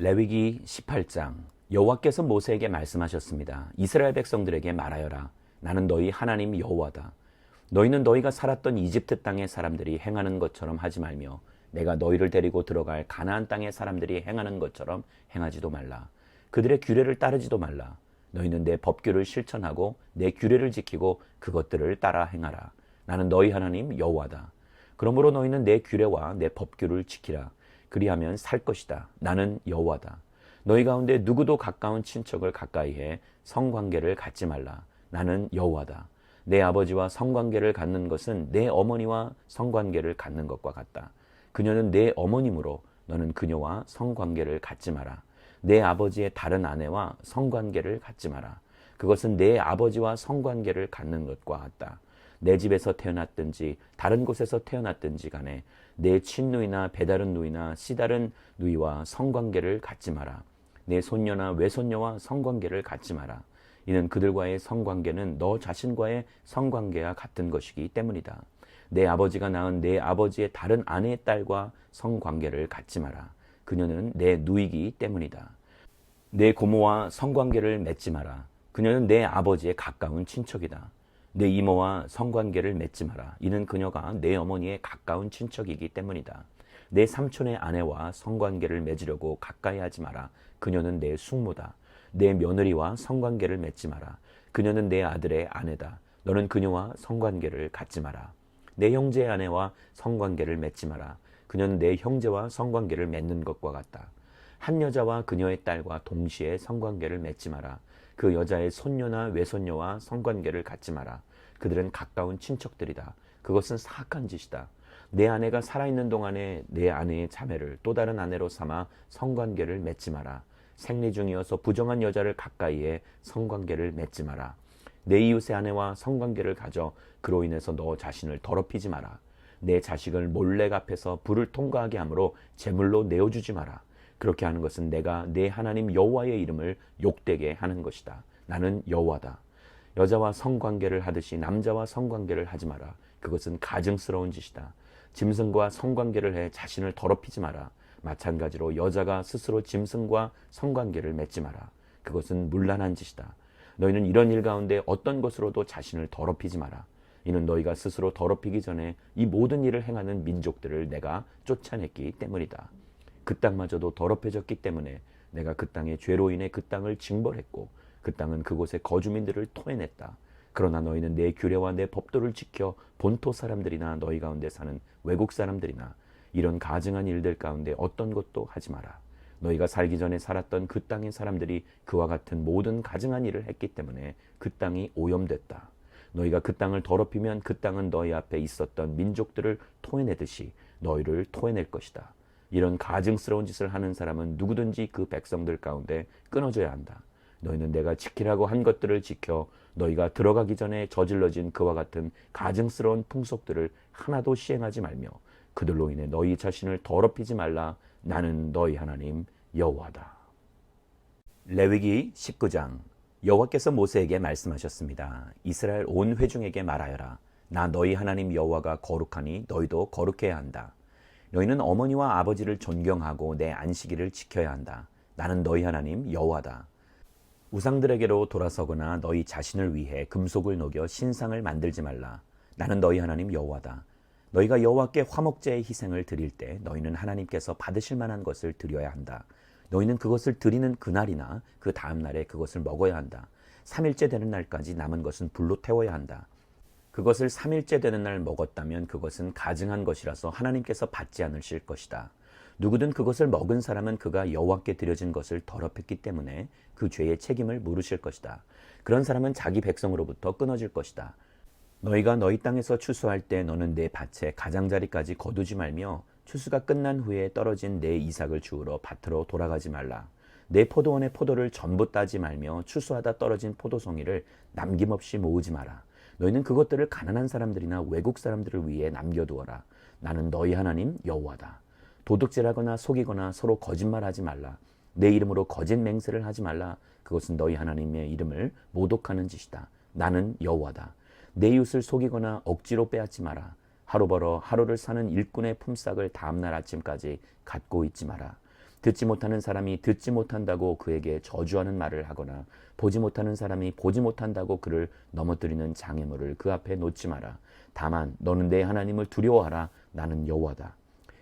레위기 18장. 여호와께서 모세에게 말씀하셨습니다. 이스라엘 백성들에게 말하여라. 나는 너희 하나님 여호와다. 너희는 너희가 살았던 이집트 땅의 사람들이 행하는 것처럼 하지 말며 내가 너희를 데리고 들어갈 가나안 땅의 사람들이 행하는 것처럼 행하지도 말라. 그들의 규례를 따르지도 말라. 너희는 내 법규를 실천하고 내 규례를 지키고 그것들을 따라 행하라. 나는 너희 하나님 여호와다. 그러므로 너희는 내 규례와 내 법규를 지키라. 그리하면 살 것이다. 나는 여호와다. 너희 가운데 누구도 가까운 친척을 가까이 해 성관계를 갖지 말라. 나는 여호와다. 내 아버지와 성관계를 갖는 것은 내 어머니와 성관계를 갖는 것과 같다. 그녀는 내 어머니므로 너는 그녀와 성관계를 갖지 마라. 내 아버지의 다른 아내와 성관계를 갖지 마라. 그것은 내 아버지와 성관계를 갖는 것과 같다. 내 집에서 태어났든지 다른 곳에서 태어났든지 간에 내 친누이나 배다른 누이나 씨다른 누이와 성관계를 갖지 마라. 내 손녀나 외손녀와 성관계를 갖지 마라. 이는 그들과의 성관계는 너 자신과의 성관계와 같은 것이기 때문이다. 내 아버지가 낳은 내 아버지의 다른 아내의 딸과 성관계를 갖지 마라. 그녀는 내 누이기 때문이다. 내 고모와 성관계를 맺지 마라. 그녀는 내 아버지의 가까운 친척이다. 내 이모와 성관계를 맺지 마라. 이는 그녀가 내 어머니의 가까운 친척이기 때문이다. 내 삼촌의 아내와 성관계를 맺으려고 가까이 하지 마라. 그녀는 내 숙모다. 내 며느리와 성관계를 맺지 마라. 그녀는 내 아들의 아내다. 너는 그녀와 성관계를 갖지 마라. 내 형제의 아내와 성관계를 맺지 마라. 그녀는 내 형제와 성관계를 맺는 것과 같다. 한 여자와 그녀의 딸과 동시에 성관계를 맺지 마라. 그 여자의 손녀나 외손녀와 성관계를 갖지 마라. 그들은 가까운 친척들이다. 그것은 사악한 짓이다. 내 아내가 살아있는 동안에 내 아내의 자매를 또 다른 아내로 삼아 성관계를 맺지 마라. 생리 중이어서 부정한 여자를 가까이에 성관계를 맺지 마라. 내 이웃의 아내와 성관계를 가져 그로 인해서 너 자신을 더럽히지 마라. 내 자식을 몰래 앞에서 불을 통과하게 하므로 제물로 내어주지 마라. 그렇게 하는 것은 내가 내 하나님 여호와의 이름을 욕되게 하는 것이다. 나는 여호와다. 여자와 성관계를 하듯이 남자와 성관계를 하지 마라. 그것은 가증스러운 짓이다. 짐승과 성관계를 해 자신을 더럽히지 마라. 마찬가지로 여자가 스스로 짐승과 성관계를 맺지 마라. 그것은 문란한 짓이다. 너희는 이런 일 가운데 어떤 것으로도 자신을 더럽히지 마라. 이는 너희가 스스로 더럽히기 전에 이 모든 일을 행하는 민족들을 내가 쫓아냈기 때문이다. 그 땅마저도 더럽혀졌기 때문에 내가 그 땅의 죄로 인해 그 땅을 징벌했고 그 땅은 그곳의 거주민들을 토해냈다. 그러나 너희는 내 규례와 내 법도를 지켜 본토 사람들이나 너희 가운데 사는 외국 사람들이나 이런 가증한 일들 가운데 어떤 것도 하지 마라. 너희가 살기 전에 살았던 그 땅의 사람들이 그와 같은 모든 가증한 일을 했기 때문에 그 땅이 오염됐다. 너희가 그 땅을 더럽히면 그 땅은 너희 앞에 있었던 민족들을 토해내듯이 너희를 토해낼 것이다. 이런 가증스러운 짓을 하는 사람은 누구든지 그 백성들 가운데 끊어져야 한다. 너희는 내가 지키라고 한 것들을 지켜 너희가 들어가기 전에 저질러진 그와 같은 가증스러운 풍속들을 하나도 시행하지 말며 그들로 인해 너희 자신을 더럽히지 말라. 나는 너희 하나님 여호와다. 레위기 19장. 여호와께서 모세에게 말씀하셨습니다. 이스라엘 온 회중에게 말하여라. 나 너희 하나님 여호와가 거룩하니 너희도 거룩해야 한다. 너희는 어머니와 아버지를 존경하고 내 안식일을 지켜야 한다. 나는 너희 하나님 여호와다. 우상들에게로 돌아서거나 너희 자신을 위해 금속을 녹여 신상을 만들지 말라. 나는 너희 하나님 여호와다. 너희가 여호와께 화목제의 희생을 드릴 때 너희는 하나님께서 받으실 만한 것을 드려야 한다. 너희는 그것을 드리는 그날이나 그 다음 날에 그것을 먹어야 한다. 3일째 되는 날까지 남은 것은 불로 태워야 한다. 그것을 3일째 되는 날 먹었다면 그것은 가증한 것이라서 하나님께서 받지 않으실 것이다. 누구든 그것을 먹은 사람은 그가 여호와께 드려진 것을 더럽혔기 때문에 그 죄의 책임을 물으실 것이다. 그런 사람은 자기 백성으로부터 끊어질 것이다. 너희가 너희 땅에서 추수할 때 너는 내 밭의 가장자리까지 거두지 말며 추수가 끝난 후에 떨어진 내 이삭을 주우러 밭으로 돌아가지 말라. 내 포도원의 포도를 전부 따지 말며 추수하다 떨어진 포도송이를 남김없이 모으지 마라. 너희는 그것들을 가난한 사람들이나 외국 사람들을 위해 남겨두어라. 나는 너희 하나님 여호와다. 도둑질하거나 속이거나 서로 거짓말하지 말라. 내 이름으로 거짓 맹세를 하지 말라. 그것은 너희 하나님의 이름을 모독하는 짓이다. 나는 여호와다. 내 이웃을 속이거나 억지로 빼앗지 마라. 하루 벌어 하루를 사는 일꾼의 품삯을 다음날 아침까지 갖고 있지 마라. 듣지 못하는 사람이 듣지 못한다고 그에게 저주하는 말을 하거나 보지 못하는 사람이 보지 못한다고 그를 넘어뜨리는 장애물을 그 앞에 놓지 마라. 다만 너는 내 하나님을 두려워하라. 나는 여호와다.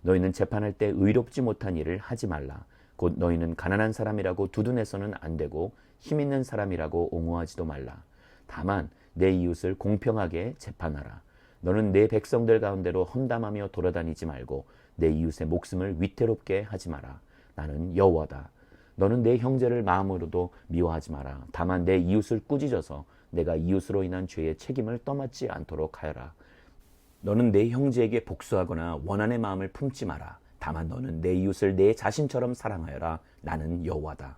너희는 재판할 때 의롭지 못한 일을 하지 말라. 곧 너희는 가난한 사람이라고 두둔해서는 안 되고 힘 있는 사람이라고 옹호하지도 말라. 다만 내 이웃을 공평하게 재판하라. 너는 내 백성들 가운데로 험담하며 돌아다니지 말고 내 이웃의 목숨을 위태롭게 하지 마라. 나는 여호와다. 너는 내 형제를 마음으로도 미워하지 마라. 다만 내 이웃을 꾸짖어서 내가 이웃으로 인한 죄의 책임을 떠맡지 않도록 하여라. 너는 내 형제에게 복수하거나 원한의 마음을 품지 마라. 다만 너는 내 이웃을 내 자신처럼 사랑하여라. 나는 여호와다.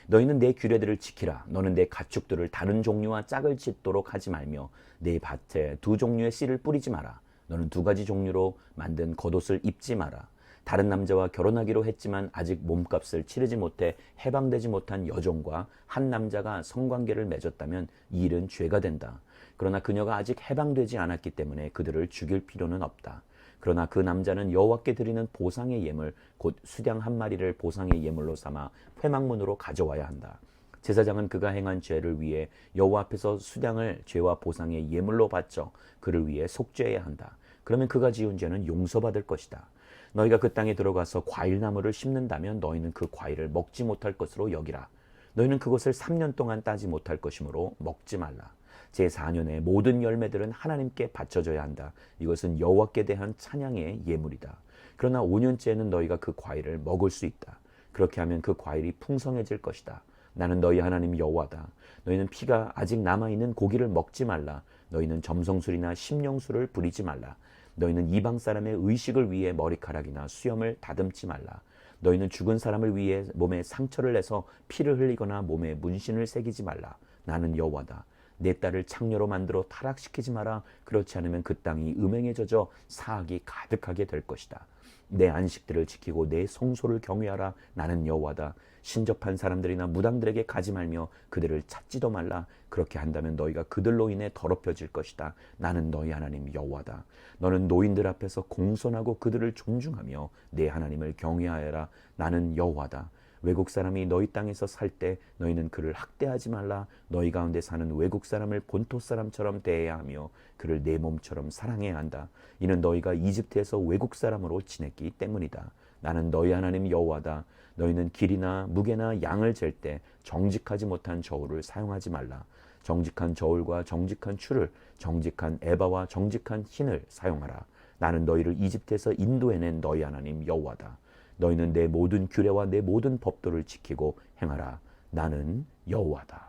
너희는 내 규례들을 지키라. 너는 내 가축들을 다른 종류와 짝을 짓도록 하지 말며 내 밭에 두 종류의 씨를 뿌리지 마라. 너는 두 가지 종류로 만든 겉옷을 입지 마라. 다른 남자와 결혼하기로 했지만 아직 몸값을 치르지 못해 해방되지 못한 여종과 한 남자가 성관계를 맺었다면 이 일은 죄가 된다. 그러나 그녀가 아직 해방되지 않았기 때문에 그들을 죽일 필요는 없다. 그러나 그 남자는 여호와께 드리는 보상의 예물 곧 수량 한 마리를 보상의 예물로 삼아 회막문으로 가져와야 한다. 제사장은 그가 행한 죄를 위해 여호와 앞에서 수량을 죄와 보상의 예물로 바쳐 그를 위해 속죄해야 한다. 그러면 그가 지은 죄는 용서받을 것이다. 너희가 그 땅에 들어가서 과일나무를 심는다면 너희는 그 과일을 먹지 못할 것으로 여기라. 너희는 그것을 3년 동안 따지 못할 것이므로 먹지 말라. 제4년의 모든 열매들은 하나님께 바쳐져야 한다. 이것은 여호와께 대한 찬양의 예물이다. 그러나 5년째에는 너희가 그 과일을 먹을 수 있다. 그렇게 하면 그 과일이 풍성해질 것이다. 나는 너희 하나님 여호와다. 너희는 피가 아직 남아있는 고기를 먹지 말라. 너희는 점성술이나 심령술을 부리지 말라. 너희는 이방 사람의 의식을 위해 머리카락이나 수염을 다듬지 말라. 너희는 죽은 사람을 위해 몸에 상처를 내서 피를 흘리거나 몸에 문신을 새기지 말라. 나는 여호와다. 내 딸을 창녀로 만들어 타락시키지 마라. 그렇지 않으면 그 땅이 음행에 젖어 사악이 가득하게 될 것이다. 내 안식들을 지키고 내 성소를 경외하라. 나는 여호와다. 신접한 사람들이나 무당들에게 가지 말며 그들을 찾지도 말라. 그렇게 한다면 너희가 그들로 인해 더럽혀질 것이다. 나는 너희 하나님 여호와다. 너는 노인들 앞에서 공손하고 그들을 존중하며 내 하나님을 경외하여라. 나는 여호와다. 외국 사람이 너희 땅에서 살 때 너희는 그를 학대하지 말라. 너희 가운데 사는 외국 사람을 본토 사람처럼 대해야 하며 그를 내 몸처럼 사랑해야 한다. 이는 너희가 이집트에서 외국 사람으로 지냈기 때문이다. 나는 너희 하나님 여호와다. 너희는 길이나 무게나 양을 잴 때 정직하지 못한 저울을 사용하지 말라. 정직한 저울과 정직한 추를, 정직한 에바와 정직한 흰을 사용하라. 나는 너희를 이집트에서 인도해낸 너희 하나님 여호와다. 너희는 내 모든 규례와 내 모든 법도를 지키고 행하라. 나는 여호와다.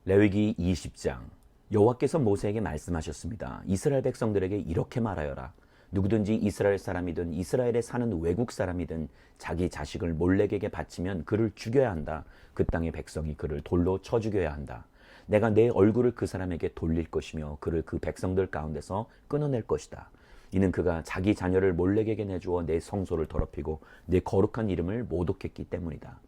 레위기 20장. 여호와께서 모세에게 말씀하셨습니다. 이스라엘 백성들에게 이렇게 말하여라. 누구든지 이스라엘 사람이든 이스라엘에 사는 외국 사람이든 자기 자식을 몰렉에게 바치면 그를 죽여야 한다. 그 땅의 백성이 그를 돌로 쳐 죽여야 한다. 내가 내 얼굴을 그 사람에게 돌릴 것이며 그를 그 백성들 가운데서 끊어낼 것이다. 이는 그가 자기 자녀를 몰렉에게 내주어 내 성소를 더럽히고 내 거룩한 이름을 모독했기 때문이다.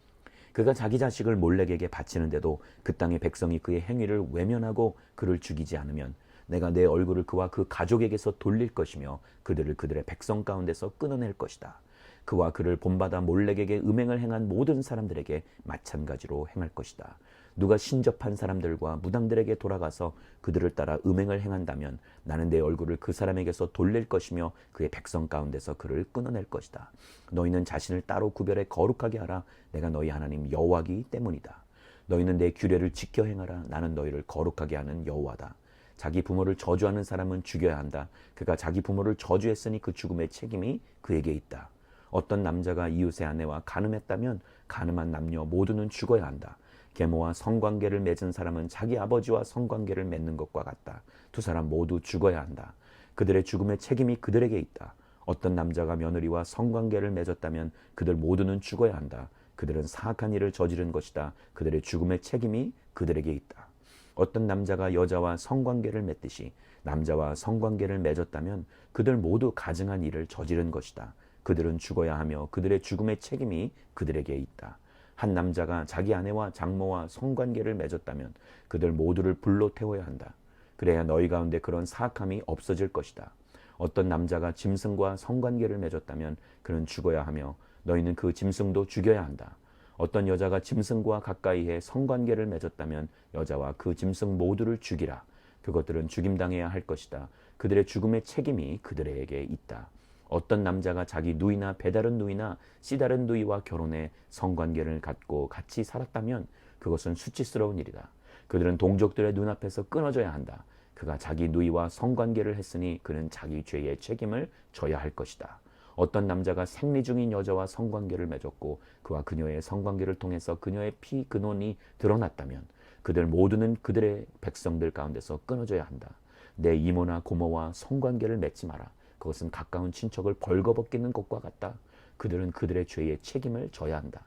그가 자기 자식을 몰렉에게 바치는데도 그 땅의 백성이 그의 행위를 외면하고 그를 죽이지 않으면 내가 내 얼굴을 그와 그 가족에게서 돌릴 것이며 그들을 그들의 백성 가운데서 끊어낼 것이다. 그와 그를 본받아 몰렉에게 음행을 행한 모든 사람들에게 마찬가지로 행할 것이다. 누가 신접한 사람들과 무당들에게 돌아가서 그들을 따라 음행을 행한다면 나는 내 얼굴을 그 사람에게서 돌릴 것이며 그의 백성 가운데서 그를 끊어낼 것이다. 너희는 자신을 따로 구별해 거룩하게 하라. 내가 너희 하나님 여호와이기 때문이다. 너희는 내 규례를 지켜 행하라. 나는 너희를 거룩하게 하는 여호와다. 자기 부모를 저주하는 사람은 죽여야 한다. 그가 자기 부모를 저주했으니 그 죽음의 책임이 그에게 있다. 어떤 남자가 이웃의 아내와 간음했다면 간음한 남녀 모두는 죽어야 한다. 계모와 성관계를 맺은 사람은 자기 아버지와 성관계를 맺는 것과 같다. 두 사람 모두 죽어야 한다. 그들의 죽음의 책임이 그들에게 있다. 어떤 남자가 며느리와 성관계를 맺었다면 그들 모두는 죽어야 한다. 그들은 사악한 일을 저지른 것이다. 그들의 죽음의 책임이 그들에게 있다. 어떤 남자가 여자와 성관계를 맺듯이 남자와 성관계를 맺었다면 그들 모두 가증한 일을 저지른 것이다. 그들은 죽어야 하며 그들의 죽음의 책임이 그들에게 있다. 한 남자가 자기 아내와 장모와 성관계를 맺었다면 그들 모두를 불로 태워야 한다. 그래야 너희 가운데 그런 사악함이 없어질 것이다. 어떤 남자가 짐승과 성관계를 맺었다면 그는 죽어야 하며 너희는 그 짐승도 죽여야 한다. 어떤 여자가 짐승과 가까이해 성관계를 맺었다면 여자와 그 짐승 모두를 죽이라. 그것들은 죽임당해야 할 것이다. 그들의 죽음의 책임이 그들에게 있다. 어떤 남자가 자기 누이나 배다른 누이나 씨다른 누이와 결혼해 성관계를 갖고 같이 살았다면 그것은 수치스러운 일이다. 그들은 동족들의 눈앞에서 끊어져야 한다. 그가 자기 누이와 성관계를 했으니 그는 자기 죄의 책임을 져야 할 것이다. 어떤 남자가 생리 중인 여자와 성관계를 맺었고 그와 그녀의 성관계를 통해서 그녀의 피 근원이 드러났다면 그들 모두는 그들의 백성들 가운데서 끊어져야 한다. 내 이모나 고모와 성관계를 맺지 마라. 그것은 가까운 친척을 벌거벗기는 것과 같다. 그들은 그들의 죄의 책임을 져야 한다.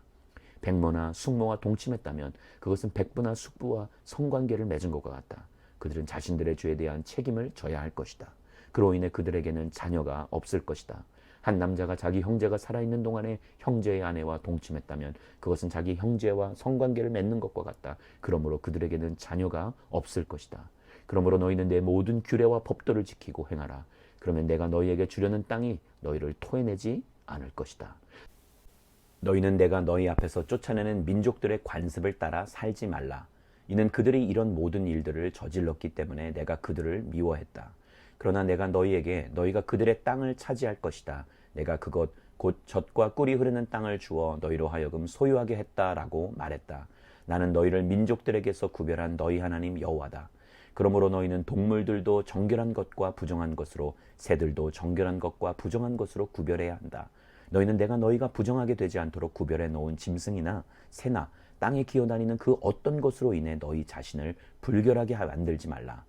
백모나 숙모와 동침했다면 그것은 백부나 숙부와 성관계를 맺은 것과 같다. 그들은 자신들의 죄에 대한 책임을 져야 할 것이다. 그로 인해 그들에게는 자녀가 없을 것이다. 한 남자가 자기 형제가 살아있는 동안에 형제의 아내와 동침했다면 그것은 자기 형제와 성관계를 맺는 것과 같다. 그러므로 그들에게는 자녀가 없을 것이다. 그러므로 너희는 내 모든 규례와 법도를 지키고 행하라. 그러면 내가 너희에게 주려는 땅이 너희를 토해내지 않을 것이다. 너희는 내가 너희 앞에서 쫓아내는 민족들의 관습을 따라 살지 말라. 이는 그들이 이런 모든 일들을 저질렀기 때문에 내가 그들을 미워했다. 그러나 내가 너희에게 너희가 그들의 땅을 차지할 것이다. 내가 그것 곧 젖과 꿀이 흐르는 땅을 주어 너희로 하여금 소유하게 했다라고 말했다. 나는 너희를 민족들에게서 구별한 너희 하나님 여호와다. 그러므로 너희는 동물들도 정결한 것과 부정한 것으로 새들도 정결한 것과 부정한 것으로 구별해야 한다. 너희는 내가 너희가 부정하게 되지 않도록 구별해 놓은 짐승이나 새나 땅에 기어다니는 그 어떤 것으로 인해 너희 자신을 불결하게 만들지 말라.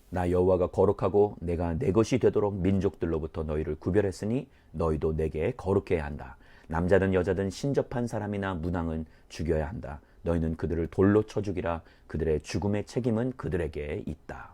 나 여호와가 거룩하고 내가 내 것이 되도록 민족들로부터 너희를 구별했으니 너희도 내게 거룩해야 한다. 남자든 여자든 신접한 사람이나 문항은 죽여야 한다. 너희는 그들을 돌로 쳐 죽이라. 그들의 죽음의 책임은 그들에게 있다.